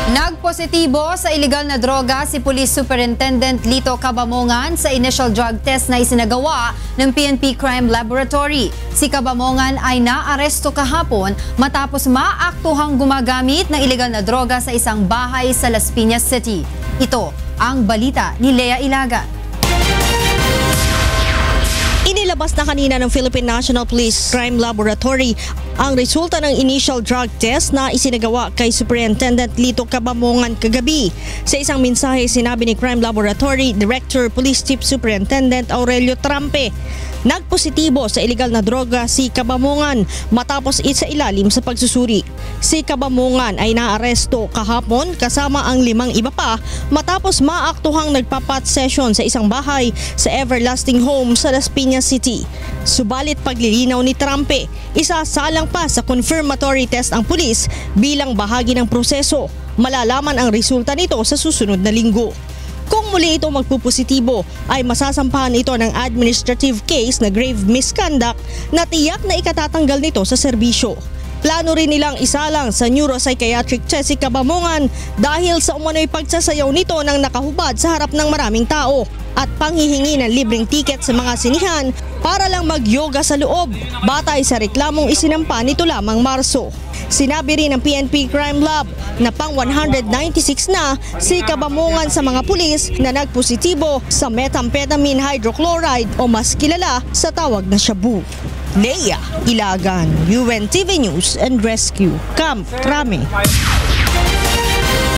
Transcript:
Nagpositibo sa iligal na droga si Police Superintendent Lito Cabamongan sa initial drug test na isinagawa ng PNP Crime Laboratory. Si Cabamongan ay naaresto kahapon matapos maaktuhang gumagamit ng iligal na droga sa isang bahay sa Las Piñas City. Ito ang balita ni Lea Ilagan. Inilabas na kanina ng Philippine National Police Crime Laboratory ang resulta ng initial drug test na isinagawa kay Superintendent Lito Cabamongan kagabi. Sa isang mensahe, sinabi ni Crime Laboratory Director Police Chief Superintendent Aurelio Trampe, nagpositibo sa iligal na droga si Cabamongan matapos isa ilalim sa pagsusuri. Si Cabamongan ay naaresto kahapon kasama ang 5 iba pa matapos maaktuhang nagpapat session sa isang bahay sa Everlasting Home sa Las Piñas City. Subalit paglilinaw ni Trampe, isasalang pa sa confirmatory test ang pulis bilang bahagi ng proseso. Malalaman ang resulta nito sa susunod na linggo. Kung muli ito magpupositibo, ay masasampahan ito ng administrative case na grave misconduct na tiyak na ikatatanggal nito sa serbisyo. Plano rin nilang isalang sa neuropsychiatric test si Cabamongan dahil sa umano'y pagsasayaw nito ng nakahubad sa harap ng maraming tao at panghihingi ng libreng tiket sa mga sinihan para lang mag-yoga sa loob, batay sa reklamong isinampa nito lamang Marso. Sinabi rin ng PNP Crime Lab na pang 196 na si Cabamongan sa mga pulis na nagpositibo sa methamphetamine hydrochloride o mas kilala sa tawag na shabu. Lea Ilagan, UNTV News and Rescue, Camp Crame.